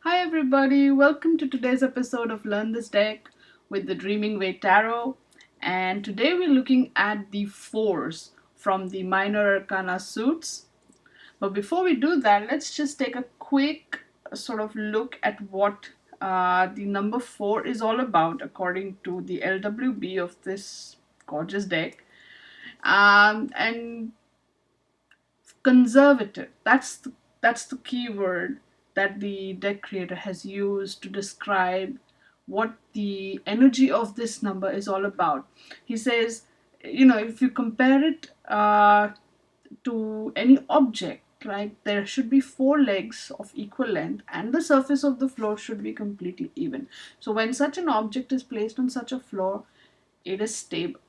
Hi everybody, welcome to today's episode of Learn This Deck with the Dreaming Way Tarot. And today we're looking at the fours from the Minor Arcana suits. But before we do that, let's just take a quick sort of look at what the number four is all about according to the LWB of this gorgeous deck. And conservative, that's the key word that the deck creator has used to describe what the energy of this number is all about. He says, if you compare it to any object, right, there should be four legs of equal length and the surface of the floor should be completely even. So when such an object is placed on such a floor, it is stable.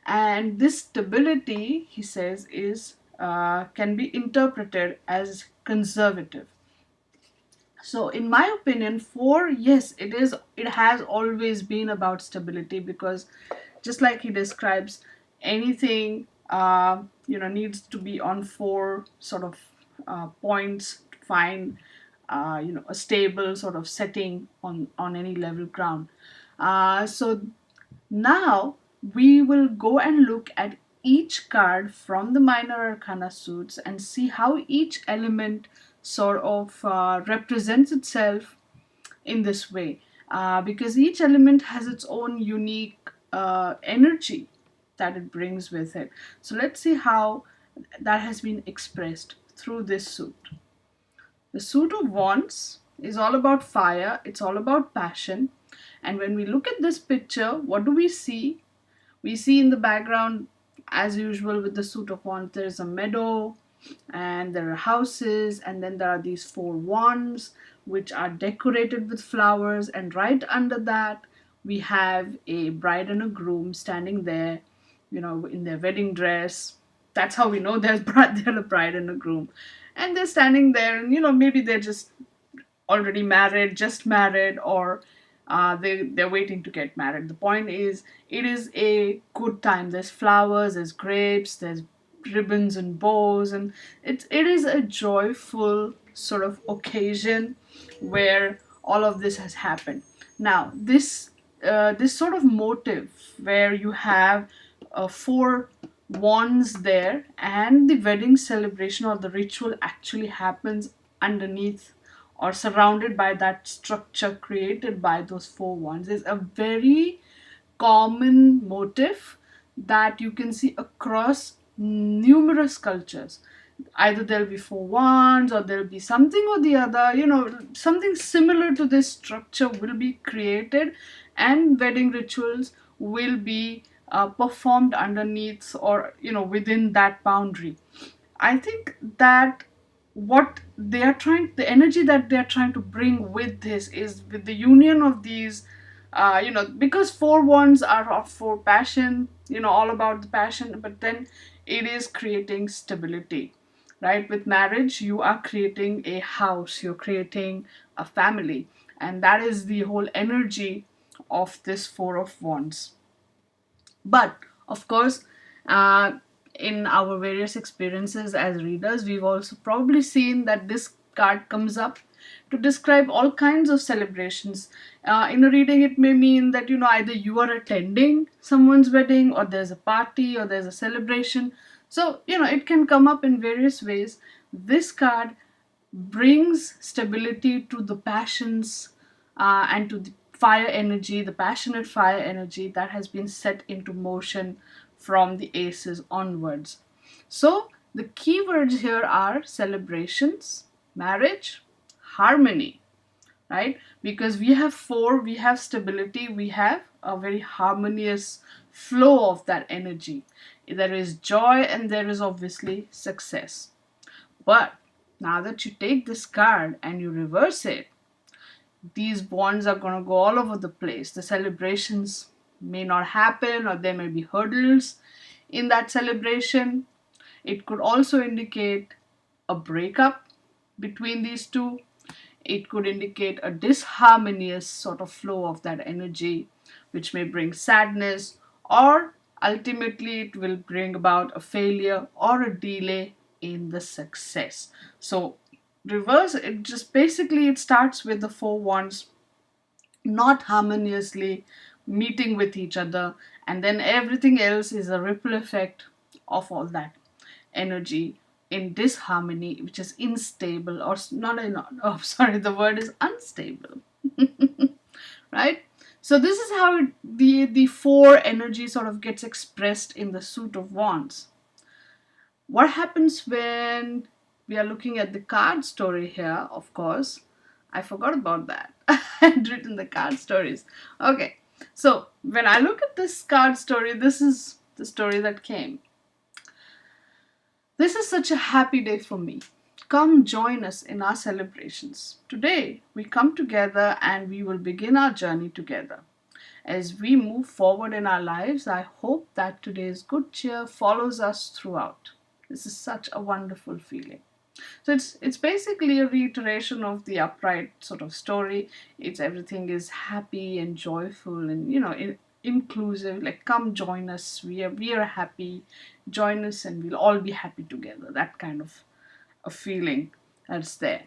And this stability, he says, is can be interpreted as conservative. So in my opinion, four, yes, it has always been about stability, because just like he describes, anything needs to be on four sort of points to find a stable sort of setting on any level ground. So now we will go and look at each card from the Minor Arcana suits and see how each element sort of represents itself in this way. Because each element has its own unique energy that it brings with it. So let's see how that has been expressed through this suit. The suit of wands is all about fire, it's all about passion. And when we look at this picture, what do we see? We see in the background, as usual with the suit of wands, there's a meadow and there are houses, and then there are these four wands which are decorated with flowers, and right under that we have a bride and a groom standing there, in their wedding dress. That's how we know they're a bride and a groom, and they're standing there, and maybe they're just already married, just married, or they're waiting to get married. The point is, it is a good time. There's flowers, there's grapes, there's ribbons and bows, and it is a joyful sort of occasion where all of this has happened. Now, this sort of motive where you have four wands there, and the wedding celebration or the ritual actually happens underneath or surrounded by that structure created by those four wands, is a very common motif that you can see across numerous cultures. Either there'll be four wands, or there'll be something or the other, something similar to this structure will be created, and wedding rituals will be performed underneath, or within that boundary. I think that what they are trying, the energy that they are trying to bring with this is with the union of these, because four wands are of for passion, all about the passion, but then it is creating stability, right? With marriage, you are creating a house, you're creating a family, and that is the whole energy of this four of wands. But of course, uh, in our various experiences as readers, we've also probably seen that this card comes up to describe all kinds of celebrations. In a reading, it may mean that either you are attending someone's wedding, or there's a party, or there's a celebration. So it can come up in various ways. This card brings stability to the passions, and to the fire energy, the passionate fire energy that has been set into motion from the aces onwards. So, the keywords here are celebrations, marriage, harmony, right? Because we have four, we have stability, we have a very harmonious flow of that energy. There is joy, and there is obviously success. But now that you take this card and you reverse it, these bonds are going to go all over the place. The celebrations may not happen, or there may be hurdles in that celebration. It could also indicate a breakup between these two. It could indicate a disharmonious sort of flow of that energy, which may bring sadness, or ultimately it will bring about a failure or a delay in the success. So reverse, it just basically it starts with the four wands not harmoniously meeting with each other, and then everything else is a ripple effect of all that energy in disharmony, which is unstable, or not in, oh sorry, the word is unstable. Right? So this is how the four energy sort of gets expressed in the suit of wands. What happens when we are looking at the card story here? Of course, I forgot about that. I had written the card stories. Okay, so when I look at this card story, this is the story that came. This is such a happy day for me. Come join us in our celebrations. Today, we come together and we will begin our journey together. As we move forward in our lives, I hope that today's good cheer follows us throughout. This is such a wonderful feeling. So it's basically a reiteration of the upright sort of story. It's everything is happy and joyful and inclusive. Like come join us. We are happy. Join us and we'll all be happy together. That kind of a feeling that's there.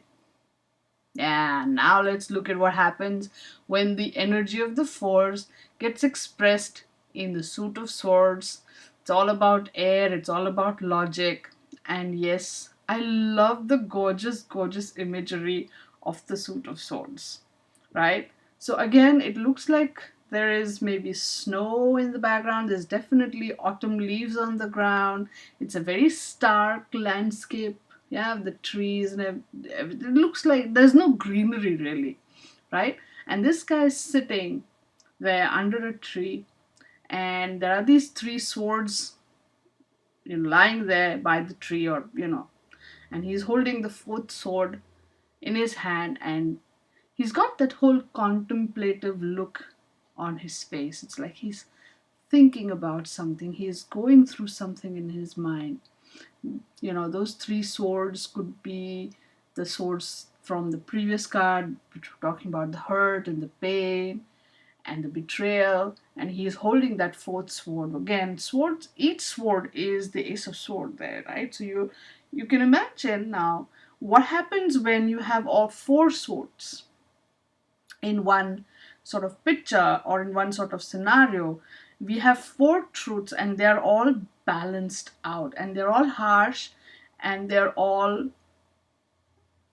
Yeah, now let's look at what happens when the energy of the force gets expressed in the suit of swords. It's all about air, it's all about logic. And yes, I love the gorgeous, gorgeous imagery of the suit of swords, right? So again, it looks like there is maybe snow in the background. There's definitely autumn leaves on the ground. It's a very stark landscape. Yeah, the trees and everything. It looks like there's no greenery really, right? And this guy is sitting there under a tree, and there are these three swords lying there by the tree, or and he's holding the fourth sword in his hand, and he's got that whole contemplative look on his face. It's like he's thinking about something, he's going through something in his mind. Those three swords could be the swords from the previous card, which we're talking about the hurt and the pain and the betrayal, and he's holding that fourth sword. Again, swords, each sword is the ace of sword there, right? So you can imagine now what happens when you have all four swords in one sort of picture or in one sort of scenario. We have four truths and they're all balanced out, and they're all harsh, and they're all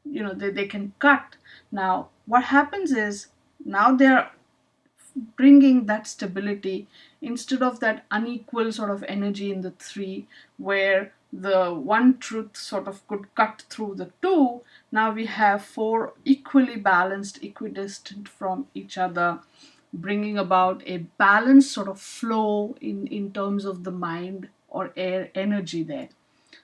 they can cut. Now what happens is, now they're bringing that stability instead of that unequal sort of energy in the three, where the one truth sort of could cut through the two. Now we have four equally balanced, equidistant from each other, bringing about a balanced sort of flow in terms of the mind or air energy there.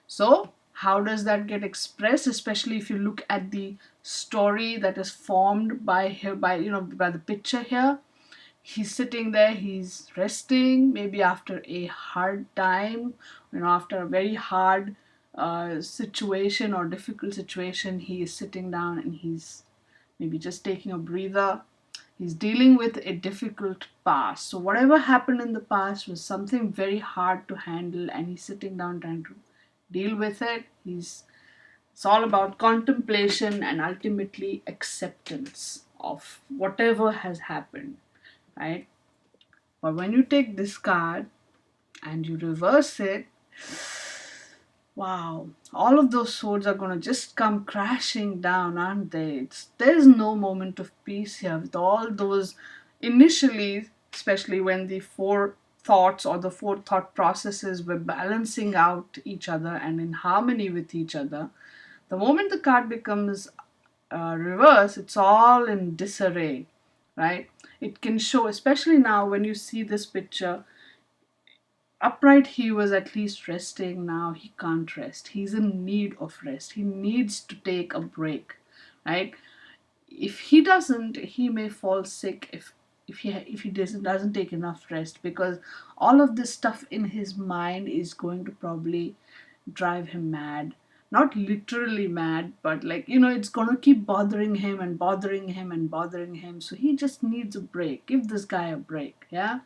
So how does that get expressed, especially if you look at the story that is formed by here, by the picture here? He's sitting there, he's resting, maybe after a hard time, after a very hard situation or difficult situation. He is sitting down and he's maybe just taking a breather. He's dealing with a difficult past. So whatever happened in the past was something very hard to handle, and he's sitting down trying to deal with it. It's all about contemplation and ultimately acceptance of whatever has happened, right? But when you take this card and you reverse it, wow, all of those swords are going to just come crashing down, aren't they? There's no moment of peace here with all those initially, especially when the four thoughts or the four thought processes were balancing out each other and in harmony with each other. The moment the card becomes reverse, it's all in disarray, right? It can show, especially now when you see this picture, upright he was at least resting. Now he can't rest, he's in need of rest, he needs to take a break, right? If he doesn't, he may fall sick if he doesn't take enough rest, because all of this stuff in his mind is going to probably drive him mad. Not literally mad, but it's going to keep bothering him and bothering him and bothering him. So he just needs a break. Give this guy a break. Yeah.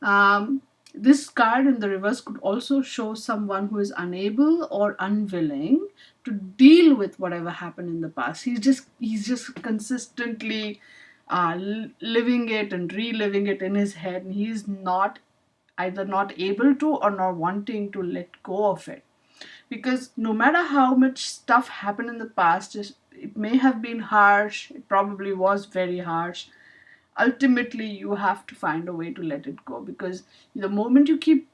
um This card in the reverse could also show someone who is unable or unwilling to deal with whatever happened in the past. He's just consistently living it and reliving it in his head, and he's not either not able to or not wanting to let go of it. Because no matter how much stuff happened in the past, it may have been harsh, it probably was very harsh, ultimately you have to find a way to let it go. Because the moment you keep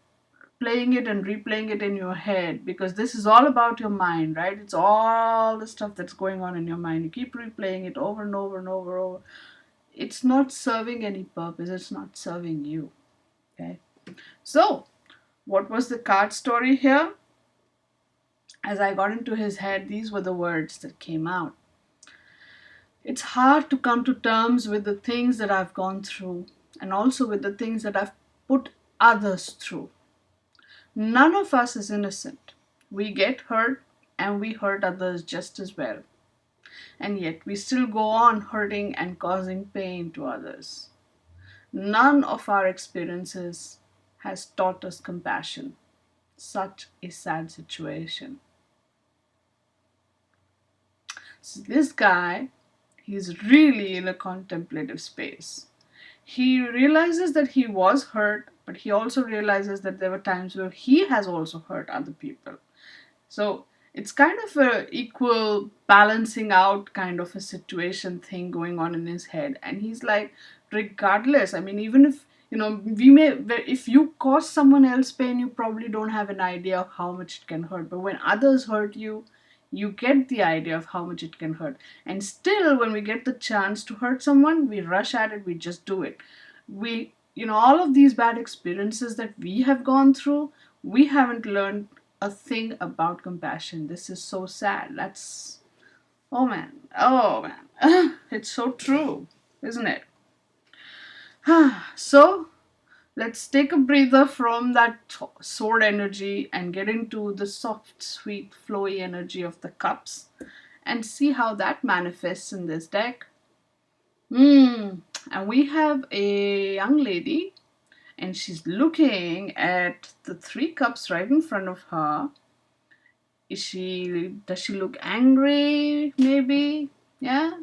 playing it and replaying it in your head, because this is all about your mind, right? It's all the stuff that's going on in your mind. You keep replaying it over and over and over. It's not serving any purpose. It's not serving you. Okay. So, what was the card story here? As I got into his head, these were the words that came out. It's hard to come to terms with the things that I've gone through, and also with the things that I've put others through. None of us is innocent. We get hurt and we hurt others just as well. And yet we still go on hurting and causing pain to others. None of our experiences has taught us compassion. Such a sad situation. So this guy, he's really in a contemplative space. He realizes that he was hurt, but he also realizes that there were times where he has also hurt other people. So it's kind of a equal balancing out kind of a situation thing going on in his head. And he's like, regardless, I mean, even if, if you cause someone else pain, you probably don't have an idea of how much it can hurt. But when others hurt you, you get the idea of how much it can hurt. And still, when we get the chance to hurt someone, we rush at it, we just do it. All of these bad experiences that we have gone through, we haven't learned a thing about compassion. This is so sad. Oh man, it's so true, isn't it? So, let's take a breather from that sword energy and get into the soft, sweet, flowy energy of the cups and see how that manifests in this deck. And we have a young lady, and she's looking at the 3 cups right in front of her. Does she look angry? Maybe, yeah.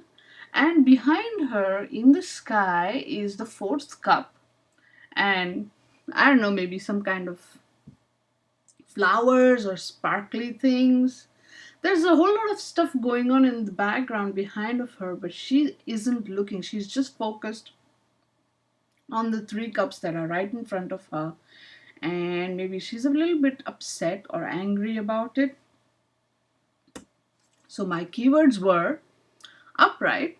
And behind her in the sky is the 4th cup, and I don't know, maybe some kind of flowers or sparkly things. There's a whole lot of stuff going on in the background behind of her, but she isn't looking. She's just focused on the 3 cups that are right in front of her, and maybe she's a little bit upset or angry about it. So my keywords were upright,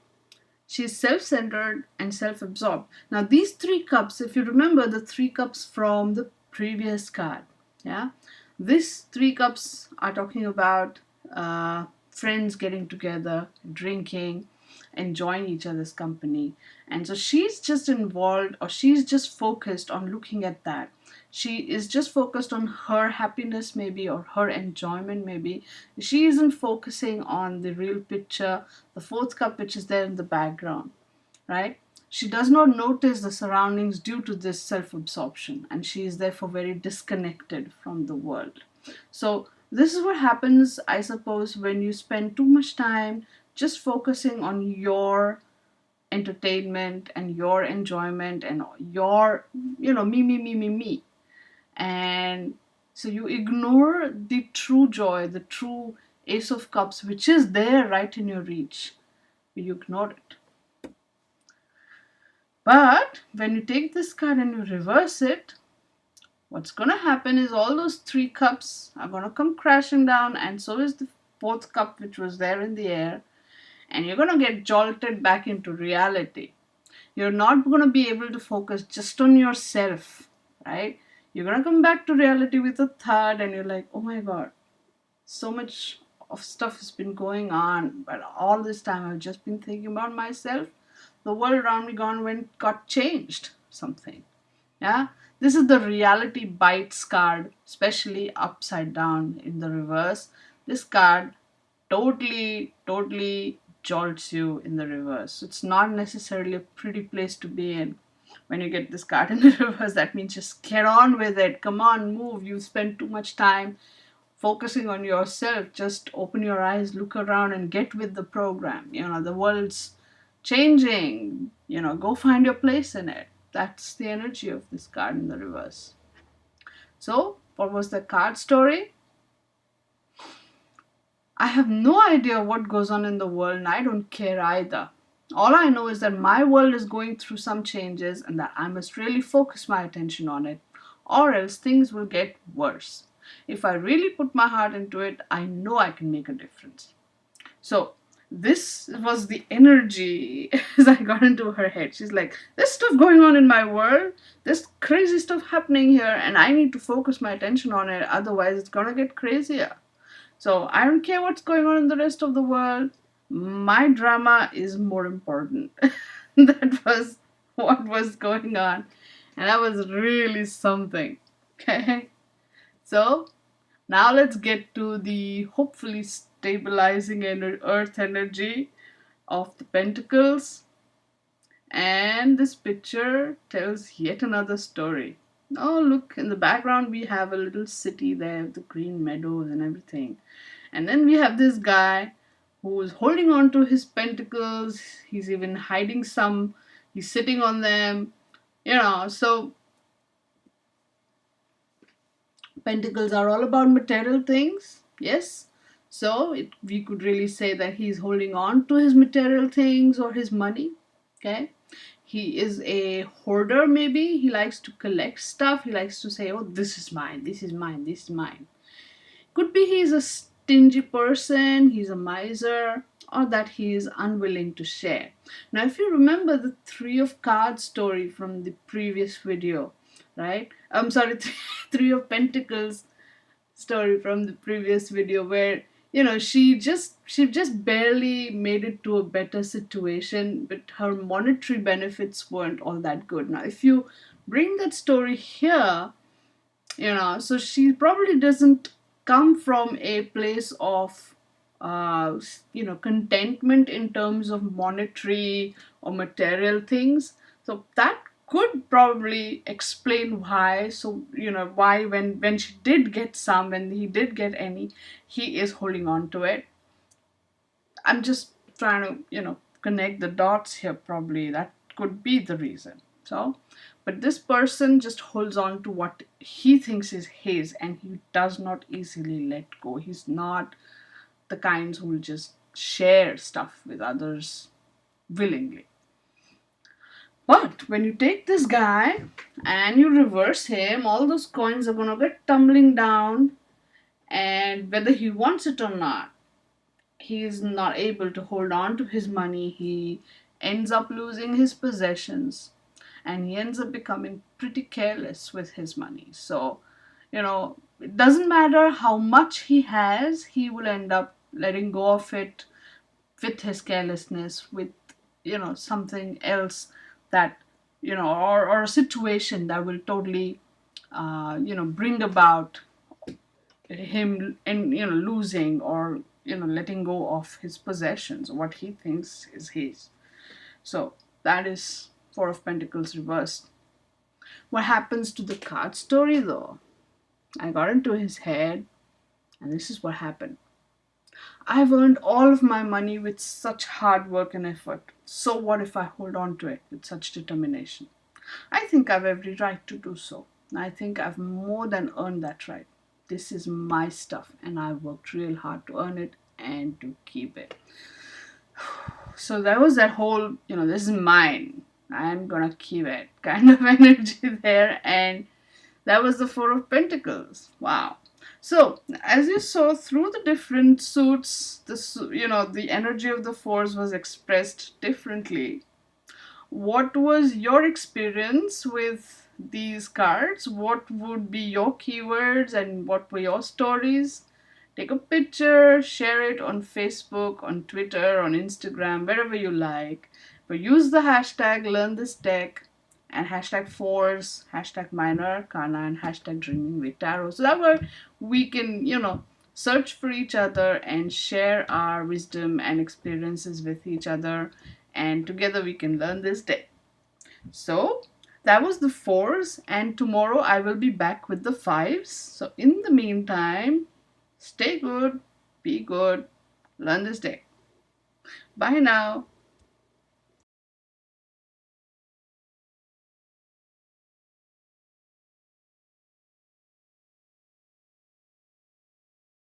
she's self-centered and self-absorbed. Now these 3 cups, if you remember the 3 cups from the previous card, yeah, these 3 cups are talking about friends getting together, drinking, enjoying each other's company. And so she's just involved, or she's just focused on looking at that. She is just focused on her happiness, maybe, or her enjoyment, maybe. She isn't focusing on the real picture, the 4th cup, which is there in the background, right? She does not notice the surroundings due to this self-absorption, and she is therefore very disconnected from the world. So this is what happens, I suppose, when you spend too much time just focusing on your entertainment and your enjoyment and your, me. And so you ignore the true joy, the true Ace of Cups, which is there right in your reach. You ignore it. But when you take this card and you reverse it, what's going to happen is all those 3 cups are going to come crashing down, and so is the 4th cup, which was there in the air, and you're going to get jolted back into reality. You're not going to be able to focus just on yourself, right? You're going to come back to reality with a third, and you're like, oh my god, so much of stuff has been going on, but all this time I've just been thinking about myself. The world around me got changed something. Yeah, this is the reality bites card, especially upside down in the reverse. This card totally jolts you in the reverse. It's not necessarily a pretty place to be in. when you get this card in the reverse, that means just get on with it. Come on, move. You spend too much time focusing on yourself. Just open your eyes, look around, and get with the program. The world's changing. Go find your place in it. That's the energy of this card in the reverse. So, what was the card story? I have no idea what goes on in the world, and I don't care either. All I know is that my world is going through some changes and that I must really focus my attention on it, or else things will get worse. If I really put my heart into it, I know I can make a difference. So, this was the energy as I got into her head. She's like, there's stuff going on in my world, there's crazy stuff happening here, and I need to focus my attention on it, otherwise, it's gonna get crazier. So I don't care what's going on in the rest of the world. My drama is more important. That was what was going on. And that was really something. Okay? So now let's get to the hopefully stabilizing earth energy of the pentacles. And this picture tells yet another story. Oh, look, in the background we have a little city there with the green meadows and everything. And then we have this guy who is holding on to his pentacles. He's even hiding some. He's sitting on them. So pentacles are all about material things. Yes. So we could really say that he's holding on to his material things or his money. Okay. He is a hoarder, maybe. He likes to collect stuff. He likes to say, oh, this is mine, this is mine, this is mine. Could be he's a stingy person, he's a miser, or that he is unwilling to share. Now, if you remember the Three of Cards story from the previous video, right? I'm sorry, Three of Pentacles story from the previous video, where she just barely made it to a better situation, but her monetary benefits weren't all that good. Now if you bring that story here, so she probably doesn't come from a place of contentment in terms of monetary or material things. So that could probably explain why. So why when she did get some, when he did get any, he is holding on to it. I'm just trying to connect the dots here. Probably that could be the reason. So but this person just holds on to what he thinks is his, and he does not easily let go. He's not the kinds who will just share stuff with others willingly. But when you take this guy and you reverse him, all those coins are going to get tumbling down, and whether he wants it or not, he is not able to hold on to his money. He ends up losing his possessions, and he ends up becoming pretty careless with his money. So, it doesn't matter how much he has, he will end up letting go of it with his carelessness, with something else that or a situation that will totally bring about him and losing or letting go of his possessions, what he thinks is his. So that is Four of Pentacles reversed. What happens to the card story though? I got into his head, and this is what happened. I've earned all of my money with such hard work and effort. So what if I hold on to it with such determination? I think I've every right to do so. I think I've more than earned that right. This is my stuff, and I've worked real hard to earn it and to keep it. So there was that whole, this is mine, I'm gonna keep it kind of energy there, and that was the Four of Pentacles. Wow. So as you saw through the different suits, the energy of the fours was expressed differently. What was your experience with these cards? What would be your keywords and what were your stories? Take a picture, share it on Facebook, on Twitter, on Instagram, wherever you like. But use the hashtag #LearnThisDeck and hashtag fours, hashtag minor arcana, and hashtag dreaming with tarot. So that way we can, search for each other and share our wisdom and experiences with each other, and together we can learn this deck. So That was the fours, and tomorrow I will be back with the fives. So, in the meantime, stay good, be good, learn this deck. Bye now.